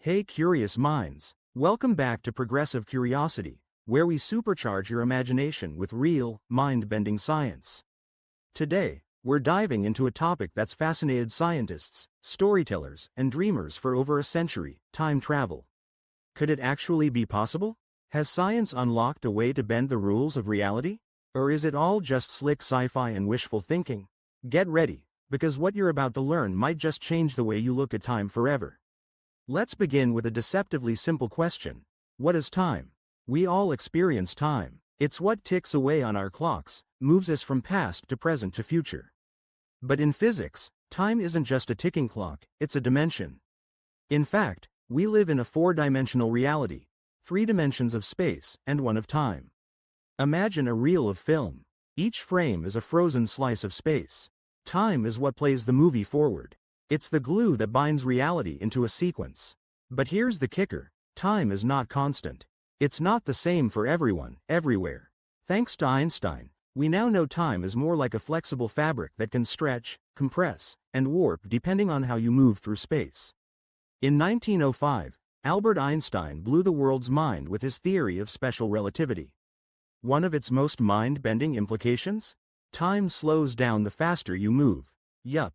Hey curious minds, welcome back to Progressive Curiosity, where we supercharge your imagination with real, mind-bending science. Today, we're diving into a topic that's fascinated scientists, storytellers, and dreamers for over a century: time travel. Could it actually be possible? Has science unlocked a way to bend the rules of reality? Or is it all just slick sci-fi and wishful thinking? Get ready, because what you're about to learn might just change the way you look at time forever. Let's begin with a deceptively simple question. What is time? We all experience time. It's what ticks away on our clocks, moves us from past to present to future. But in physics, time isn't just a ticking clock, it's a dimension. In fact, we live in a four-dimensional reality, 3 dimensions of space and 1 of time. Imagine a reel of film. Each frame is a frozen slice of space. Time is what plays the movie forward. It's the glue that binds reality into a sequence. But here's the kicker: time is not constant. It's not the same for everyone, everywhere. Thanks to Einstein, we now know time is more like a flexible fabric that can stretch, compress, and warp depending on how you move through space. In 1905, Albert Einstein blew the world's mind with his theory of special relativity. One of its most mind-bending implications? Time slows down the faster you move. Yup.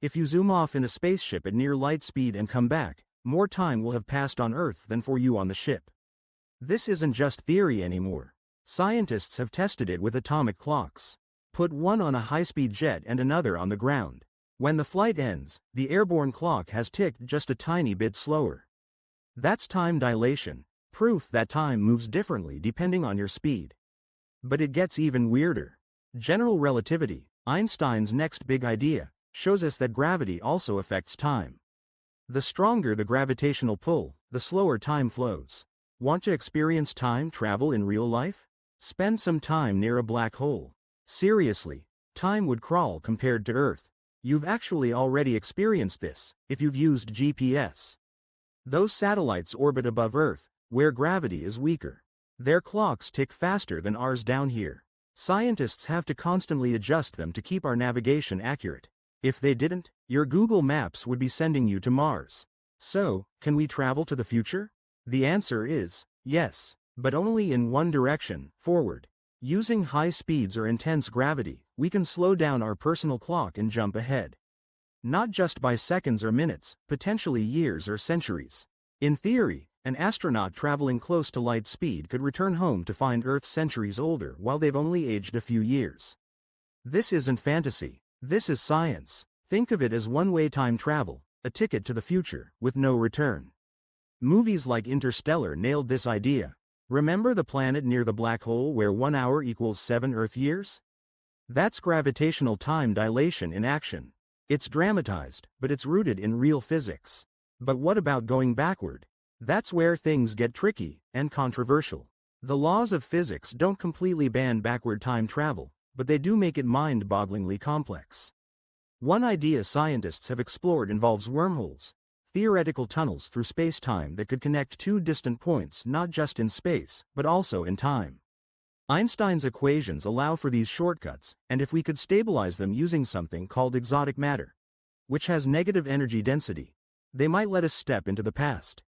If you zoom off in a spaceship at near light speed and come back, more time will have passed on Earth than for you on the ship. This isn't just theory anymore. Scientists have tested it with atomic clocks. Put one on a high-speed jet and another on the ground. When the flight ends, the airborne clock has ticked just a tiny bit slower. That's time dilation, proof that time moves differently depending on your speed. But it gets even weirder. General relativity, Einstein's next big idea, shows us that gravity also affects time. The stronger the gravitational pull, the slower time flows. Want to experience time travel in real life? Spend some time near a black hole. Seriously, time would crawl compared to Earth. You've actually already experienced this, if you've used GPS. Those satellites orbit above Earth, where gravity is weaker. Their clocks tick faster than ours down here. Scientists have to constantly adjust them to keep our navigation accurate. If they didn't, your Google Maps would be sending you to Mars. So, can we travel to the future? The answer is yes, but only in one direction, forward. Using high speeds or intense gravity, we can slow down our personal clock and jump ahead. Not just by seconds or minutes, potentially years or centuries. In theory, an astronaut traveling close to light speed could return home to find Earth centuries older while they've only aged a few years. This isn't fantasy. This is science. Think of it as one-way time travel, a ticket to the future, with no return. Movies like Interstellar nailed this idea. Remember the planet near the black hole where 1 hour equals 7 Earth years? That's gravitational time dilation in action. It's dramatized, but it's rooted in real physics. But what about going backward? That's where things get tricky and controversial. The laws of physics don't completely ban backward time travel, but they do make it mind-bogglingly complex. One idea scientists have explored involves wormholes, theoretical tunnels through space-time that could connect 2 distant points not just in space, but also in time. Einstein's equations allow for these shortcuts, and if we could stabilize them using something called exotic matter, which has negative energy density, they might let us step into the past.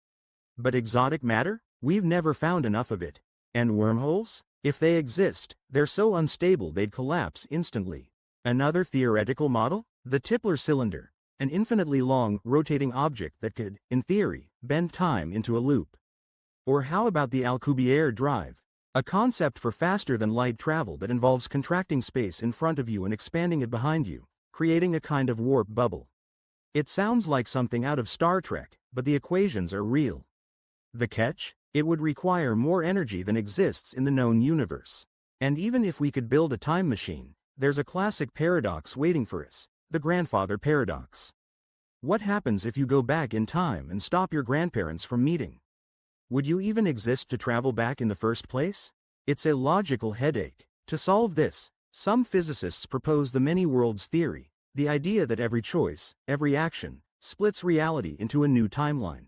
But exotic matter? We've never found enough of it. And wormholes? If they exist, they're so unstable they'd collapse instantly. Another theoretical model? The Tipler cylinder, an infinitely long, rotating object that could, in theory, bend time into a loop. Or how about the Alcubierre drive? A concept for faster-than-light travel that involves contracting space in front of you and expanding it behind you, creating a kind of warp bubble. It sounds like something out of Star Trek, but the equations are real. The catch? It would require more energy than exists in the known universe. And even if we could build a time machine, there's a classic paradox waiting for us, the grandfather paradox. What happens if you go back in time and stop your grandparents from meeting? Would you even exist to travel back in the first place? It's a logical headache. To solve this, some physicists propose the many worlds theory, the idea that every choice, every action, splits reality into a new timeline.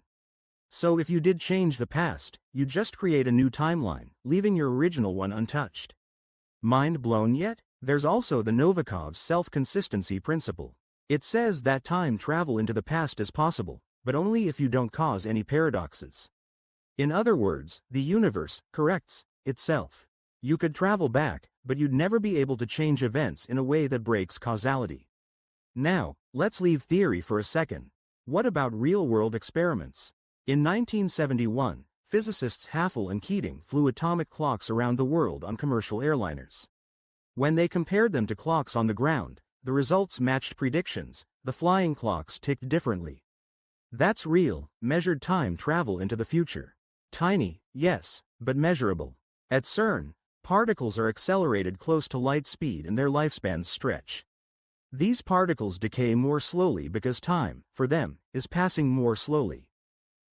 So if you did change the past, you just create a new timeline, leaving your original one untouched. Mind blown yet? There's also the Novikov's self-consistency principle. It says that time travel into the past is possible, but only if you don't cause any paradoxes. In other words, the universe corrects itself. You could travel back, but you'd never be able to change events in a way that breaks causality. Now, let's leave theory for a second. What about real-world experiments? In 1971, physicists Haffel and Keating flew atomic clocks around the world on commercial airliners. When they compared them to clocks on the ground, the results matched predictions. The flying clocks ticked differently. That's real, measured time travel into the future. Tiny, yes, but measurable. At CERN, particles are accelerated close to light speed and their lifespans stretch. These particles decay more slowly because time, for them, is passing more slowly.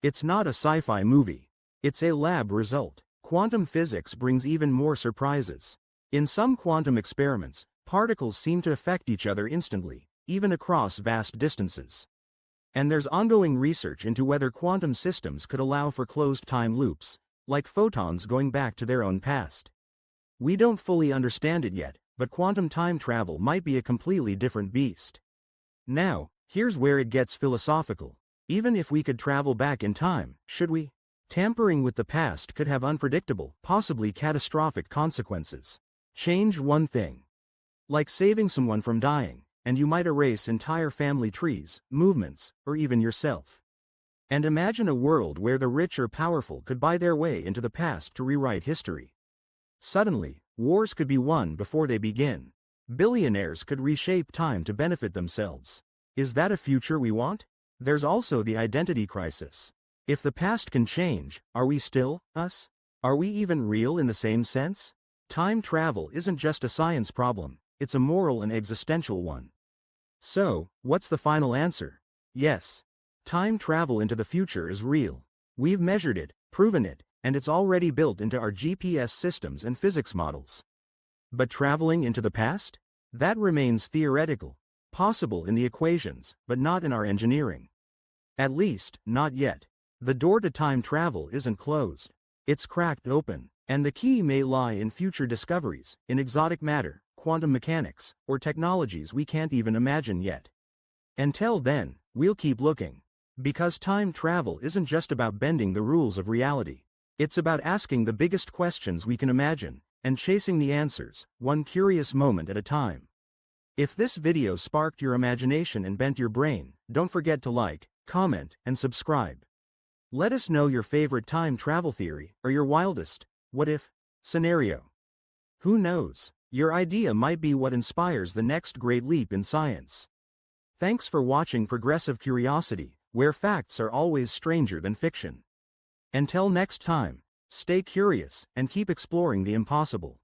It's not a sci-fi movie. It's a lab result. Quantum physics brings even more surprises. In some quantum experiments, particles seem to affect each other instantly, even across vast distances. And there's ongoing research into whether quantum systems could allow for closed time loops, like photons going back to their own past. We don't fully understand it yet, but quantum time travel might be a completely different beast. Now, here's where it gets philosophical. Even if we could travel back in time, should we? Tampering with the past could have unpredictable, possibly catastrophic consequences. Change one thing. Like saving someone from dying, and you might erase entire family trees, movements, or even yourself. And imagine a world where the rich or powerful could buy their way into the past to rewrite history. Suddenly, wars could be won before they begin. Billionaires could reshape time to benefit themselves. Is that a future we want? There's also the identity crisis. If the past can change, are we still us? Are we even real in the same sense? Time travel isn't just a science problem, it's a moral and existential one. So, what's the final answer? Yes. Time travel into the future is real. We've measured it, proven it, and it's already built into our GPS systems and physics models. But traveling into the past? That remains theoretical. Possible in the equations, but not in our engineering. At least, not yet. The door to time travel isn't closed. It's cracked open, and the key may lie in future discoveries, in exotic matter, quantum mechanics, or technologies we can't even imagine yet. Until then, we'll keep looking. Because time travel isn't just about bending the rules of reality. It's about asking the biggest questions we can imagine, and chasing the answers, one curious moment at a time. If this video sparked your imagination and bent your brain, don't forget to like, comment, and subscribe. Let us know your favorite time travel theory, or your wildest, what-if, scenario. Who knows? Your idea might be what inspires the next great leap in science. Thanks for watching Progressive Curiosity, where facts are always stranger than fiction. Until next time, stay curious and keep exploring the impossible.